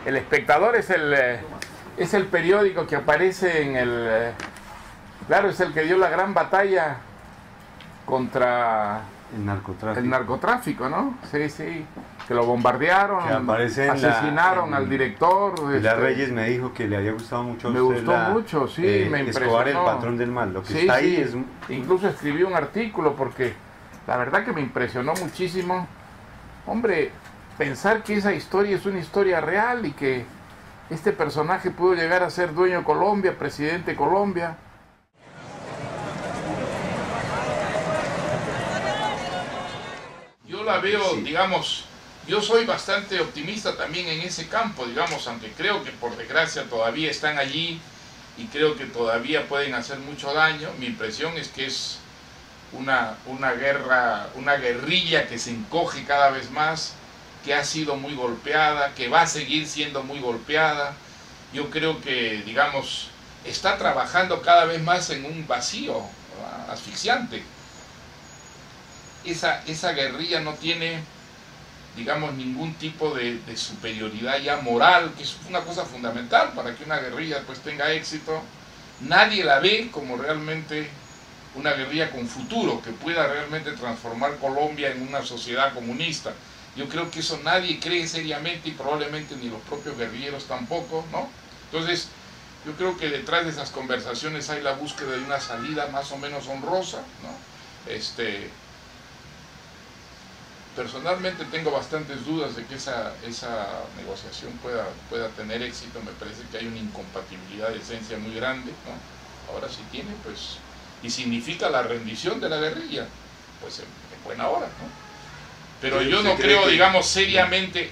El Espectador es el periódico que aparece en el... claro, es el que dio la gran batalla contra el narcotráfico, ¿no? Sí, sí, que lo bombardearon, asesinaron al director. Pilar Reyes me dijo que le había gustado mucho a usted. Me gustó mucho, sí, me impresionó. Escobar, el patrón del mal, lo que está ahí es... Incluso escribí un artículo porque la verdad que me impresionó muchísimo. Hombre, pensar que esa historia es una historia real y que este personaje pudo llegar a ser dueño de Colombia, presidente de Colombia. Yo la veo, digamos, yo soy bastante optimista también en ese campo, digamos, aunque creo que por desgracia todavía están allí y creo que todavía pueden hacer mucho daño. Mi impresión es que es una guerrilla que se encoge cada vez más, que ha sido muy golpeada, que va a seguir siendo muy golpeada. Yo creo que, digamos, está trabajando cada vez más en un vacío asfixiante. Esa guerrilla no tiene, digamos, ningún tipo de superioridad ya moral, que es una cosa fundamental para que una guerrilla pues tenga éxito. Nadie la ve como realmente una guerrilla con futuro, que pueda realmente transformar Colombia en una sociedad comunista. Yo creo que eso nadie cree seriamente y probablemente ni los propios guerrilleros tampoco, ¿no? Entonces, yo creo que detrás de esas conversaciones hay la búsqueda de una salida más o menos honrosa, ¿no? Personalmente tengo bastantes dudas de que esa negociación pueda tener éxito. Me parece que hay una incompatibilidad de esencia muy grande, ¿no? Ahora sí tiene, pues, y significa la rendición de la guerrilla, pues en buena hora, ¿no? Pero yo no creo, digamos, seriamente,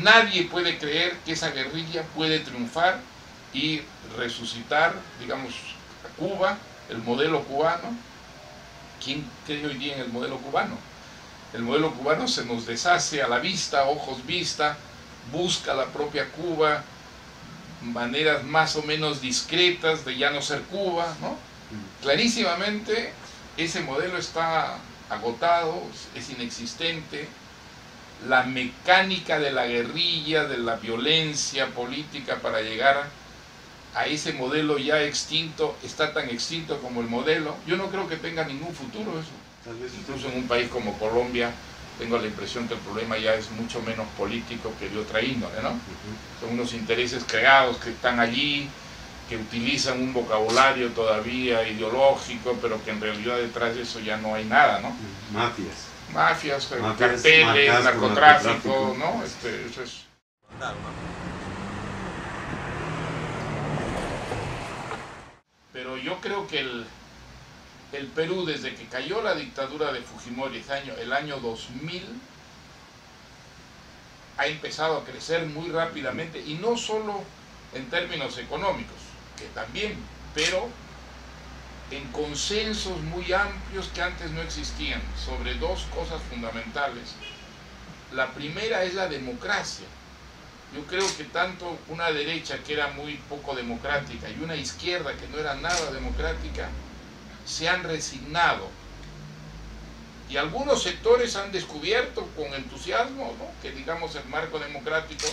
nadie puede creer que esa guerrilla puede triunfar y resucitar, digamos, a Cuba, el modelo cubano. ¿Quién cree hoy día en el modelo cubano? El modelo cubano se nos deshace a la vista, ojos vista, busca la propia Cuba, maneras más o menos discretas de ya no ser Cuba, ¿no? Clarísimamente ese modelo está agotado, es inexistente. La mecánica de la guerrilla, de la violencia política para llegar a ese modelo ya extinto, está tan extinto como el modelo. Yo no creo que tenga ningún futuro eso. Incluso en un país como Colombia tengo la impresión que el problema ya es mucho menos político que de otra índole, ¿no? Son unos intereses creados que están allí, que utilizan un vocabulario todavía ideológico, pero que en realidad detrás de eso ya no hay nada, ¿no? Mafias, carteles, narcotráfico, ¿no? Eso es... Pero yo creo que el Perú, desde que cayó la dictadura de Fujimori el año 2000, ha empezado a crecer muy rápidamente, y no solo en términos económicos, que también, pero en consensos muy amplios que antes no existían, sobre dos cosas fundamentales. La primera es la democracia. Yo creo que tanto una derecha que era muy poco democrática y una izquierda que no era nada democrática se han resignado, y algunos sectores han descubierto con entusiasmo, ¿no?, que, digamos, el marco democrático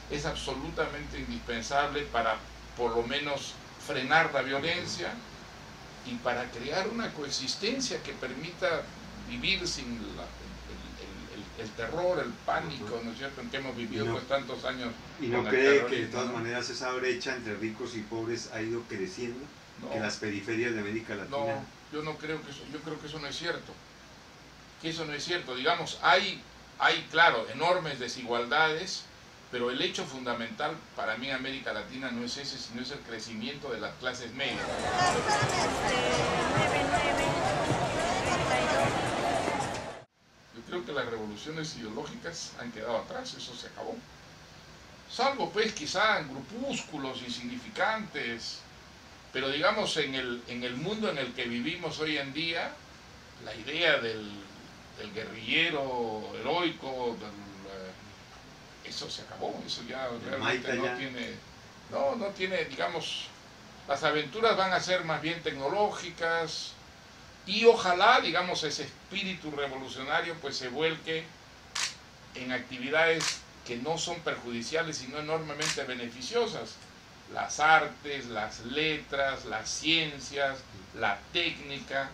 es absolutamente indispensable para por lo menos frenar la violencia y para crear una coexistencia que permita vivir sin el terror, el pánico, ¿no es cierto?, en que hemos vivido pues tantos años. ¿Y no cree que de todas maneras esa brecha entre ricos y pobres ha ido creciendo? No, en las periferias de América Latina. No, yo no creo que eso, yo creo que eso no es cierto. Que eso no es cierto. Digamos, hay claro, enormes desigualdades, pero el hecho fundamental para mí en América Latina no es ese, sino es el crecimiento de las clases medias. Yo creo que las revoluciones ideológicas han quedado atrás, eso se acabó. Salvo pues quizá en grupúsculos insignificantes, pero digamos en el mundo en el que vivimos hoy en día, la idea del guerrillero heroico, eso se acabó, eso ya realmente no tiene, digamos, las aventuras van a ser más bien tecnológicas, y ojalá, digamos, ese espíritu revolucionario pues se vuelque en actividades que no son perjudiciales sino enormemente beneficiosas. Las artes, las letras, las ciencias, la técnica.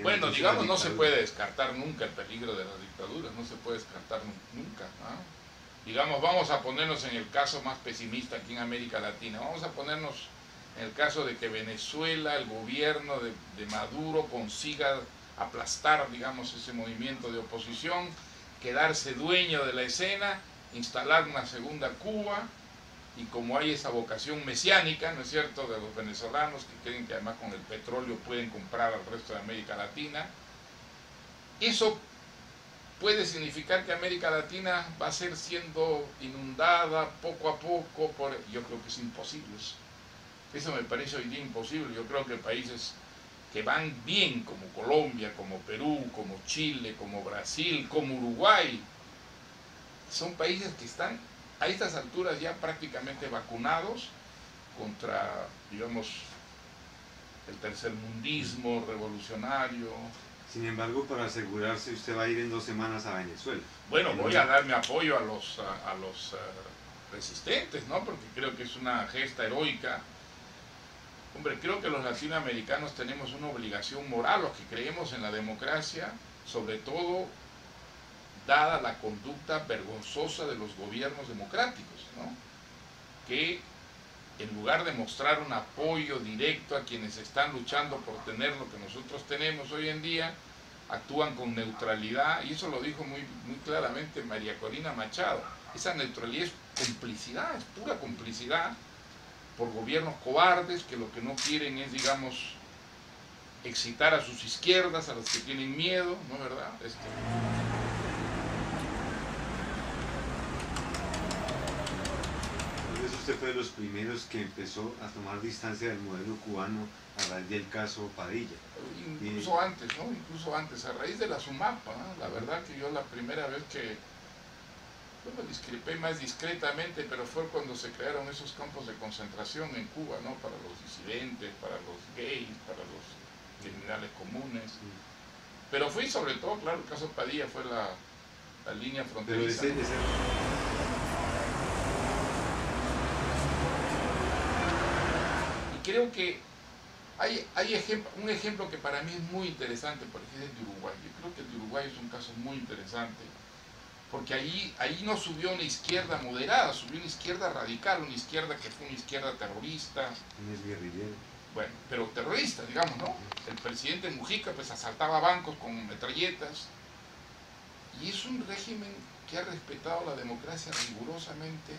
Bueno, digamos, no se puede descartar nunca el peligro de las dictaduras, no se puede descartar nunca, ¿no? Digamos, vamos a ponernos en el caso más pesimista aquí en América Latina, vamos a ponernos en el caso de que Venezuela, el gobierno de Maduro consiga aplastar, digamos, ese movimiento de oposición, quedarse dueño de la escena, instalar una segunda Cuba, y como hay esa vocación mesiánica, ¿no es cierto?, de los venezolanos que creen que además con el petróleo pueden comprar al resto de América Latina, eso puede significar que América Latina va a ser siendo inundada poco a poco por... Yo creo que es imposible eso me parece hoy día imposible. Yo creo que países que van bien, como Colombia, como Perú, como Chile, como Brasil, como Uruguay, son países que están a estas alturas ya prácticamente vacunados contra, digamos, el tercermundismo revolucionario. Sin embargo, para asegurarse, usted va a ir en 2 semanas a Venezuela. Bueno, voy a dar mi apoyo a los resistentes, ¿no? Porque creo que es una gesta heroica. Hombre, creo que los latinoamericanos tenemos una obligación moral, los que creemos en la democracia, sobre todo dada la conducta vergonzosa de los gobiernos democráticos, ¿no? Que en lugar de mostrar un apoyo directo a quienes están luchando por tener lo que nosotros tenemos hoy en día, actúan con neutralidad, y eso lo dijo muy claramente María Corina Machado. Esa neutralidad es complicidad, es pura complicidad por gobiernos cobardes que lo que no quieren es, digamos, excitar a sus izquierdas, a las que tienen miedo, ¿no, verdad? Usted fue de los primeros que empezó a tomar distancia del modelo cubano a raíz del caso Padilla. Incluso antes, ¿no? Incluso antes, a raíz de la Sumapa, ¿no? La verdad que yo la primera vez que, bueno, discrepé más discretamente, pero fue cuando se crearon esos campos de concentración en Cuba, ¿no? Para los disidentes, para los gays, para los criminales comunes. Pero fue sobre todo, claro, el caso Padilla fue la línea fronteriza. Creo que hay un ejemplo que para mí es muy interesante, por ejemplo, es el de Uruguay. Yo creo que el de Uruguay es un caso muy interesante, porque ahí no subió una izquierda moderada, subió una izquierda radical, una izquierda que fue una izquierda terrorista. Es guerrillero. Bueno, pero terrorista, digamos, ¿no? El presidente Mujica pues asaltaba bancos con metralletas, y es un régimen que ha respetado la democracia rigurosamente,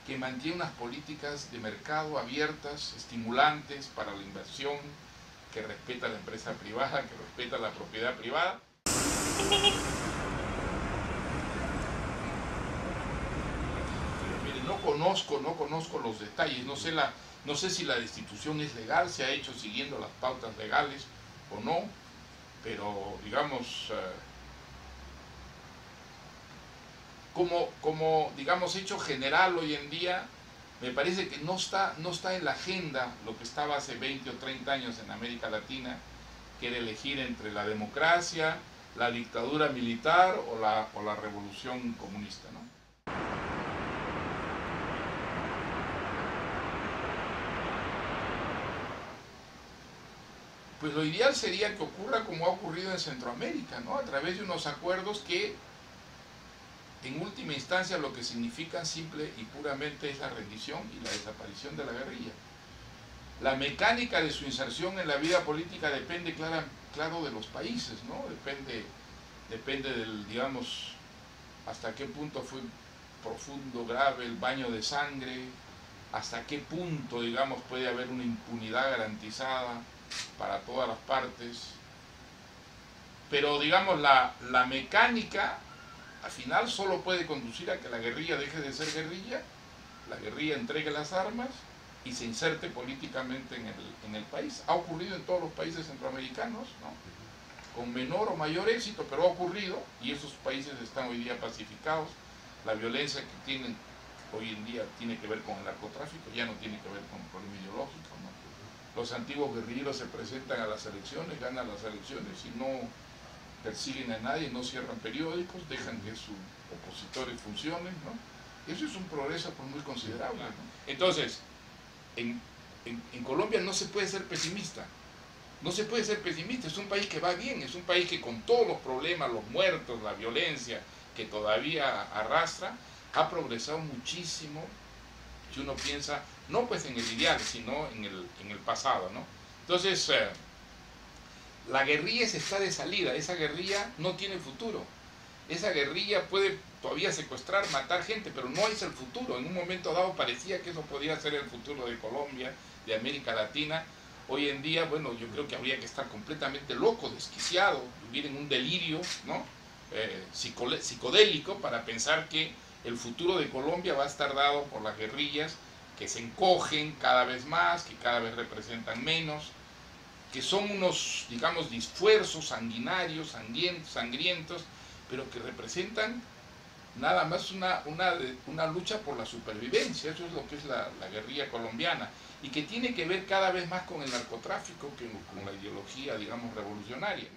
que mantiene unas políticas de mercado abiertas, estimulantes para la inversión, que respeta la empresa privada, que respeta la propiedad privada. Pero mire, no conozco los detalles, no sé si la destitución es legal, se ha hecho siguiendo las pautas legales o no, pero digamos... Como digamos, hecho general hoy en día, me parece que no está en la agenda lo que estaba hace 20 o 30 años en América Latina, que era elegir entre la democracia, la dictadura militar o la revolución comunista, ¿no? Pues lo ideal sería que ocurra como ha ocurrido en Centroamérica, ¿no? A través de unos acuerdos que en última instancia lo que significan simple y puramente es la rendición y la desaparición de la guerrilla. La mecánica de su inserción en la vida política depende, claro, de los países, ¿no? Depende del, digamos, hasta qué punto fue profundo, grave el baño de sangre, hasta qué punto, digamos, puede haber una impunidad garantizada para todas las partes. Pero, digamos, la mecánica al final solo puede conducir a que la guerrilla deje de ser guerrilla, la guerrilla entregue las armas y se inserte políticamente en el país. Ha ocurrido en todos los países centroamericanos, ¿no? Con menor o mayor éxito, pero ha ocurrido, y esos países están hoy día pacificados. La violencia que tienen hoy en día tiene que ver con el narcotráfico, ya no tiene que ver con un problema ideológico, ¿no? los antiguos guerrilleros se presentan a las elecciones, ganan las elecciones y no persiguen a nadie, no cierran periódicos, dejan que sus opositores funcionen, ¿no? Eso es un progreso pues, muy considerable, ¿no? Entonces, en Colombia no se puede ser pesimista. No se puede ser pesimista, es un país que va bien, es un país que con todos los problemas, los muertos, la violencia que todavía arrastra, ha progresado muchísimo, si uno piensa, no pues en el ideal, sino en el pasado, ¿no? Entonces, la guerrilla está de salida, esa guerrilla no tiene futuro. Esa guerrilla puede todavía secuestrar, matar gente, pero no es el futuro. En un momento dado parecía que eso podía ser el futuro de Colombia, de América Latina. Hoy en día, bueno, yo creo que habría que estar completamente loco, desquiciado, vivir en un delirio, ¿no? Psicodélico para pensar que el futuro de Colombia va a estar dado por las guerrillas que se encogen cada vez más, que cada vez representan menos, que son unos, digamos, disfuerzos sanguinarios, sangrientos, pero que representan nada más una lucha por la supervivencia. Eso es lo que es la guerrilla colombiana, y que tiene que ver cada vez más con el narcotráfico que con la ideología, digamos, revolucionaria.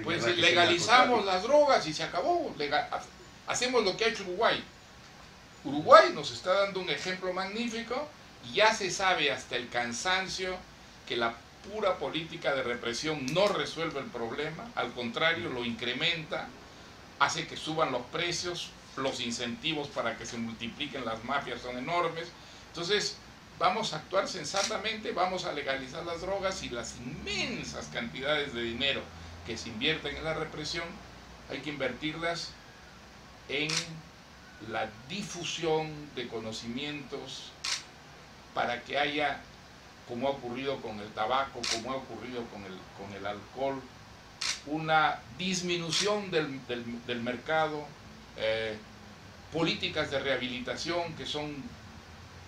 Pues legalizamos las drogas y se acabó. Hacemos lo que ha hecho Uruguay. Uruguay nos está dando un ejemplo magnífico, y ya se sabe hasta el cansancio que la pura política de represión no resuelve el problema, al contrario, lo incrementa, hace que suban los precios, los incentivos para que se multipliquen las mafias son enormes. Entonces, vamos a actuar sensatamente, vamos a legalizar las drogas, y las inmensas cantidades de dinero que se invierten en la represión, hay que invertirlas en la difusión de conocimientos para que haya, como ha ocurrido con el tabaco, como ha ocurrido con el alcohol, una disminución del mercado, políticas de rehabilitación que son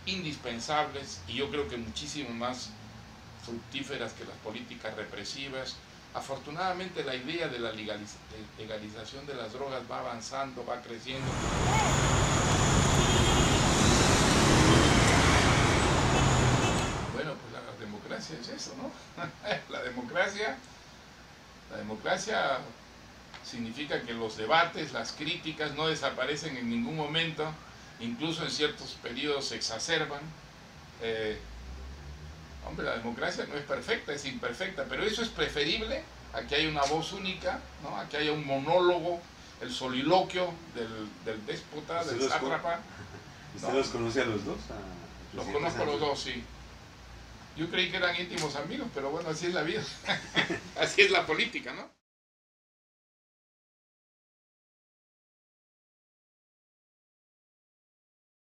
indispensables, y yo creo que muchísimo más fructíferas que las políticas represivas. Afortunadamente la idea de la legalización de las drogas va avanzando, va creciendo. Bueno, pues la democracia es eso, ¿no? La democracia significa que los debates, las críticas no desaparecen en ningún momento, incluso en ciertos periodos se exacerban. Hombre, la democracia no es perfecta, es imperfecta, pero eso es preferible a que haya una voz única, ¿no? A que haya un monólogo, el soliloquio del déspota, del sátrapa. ¿Usted los conoce a los dos? Los conozco a los dos, sí. Yo creí que eran íntimos amigos, pero bueno, así es la vida, así es la política, ¿no?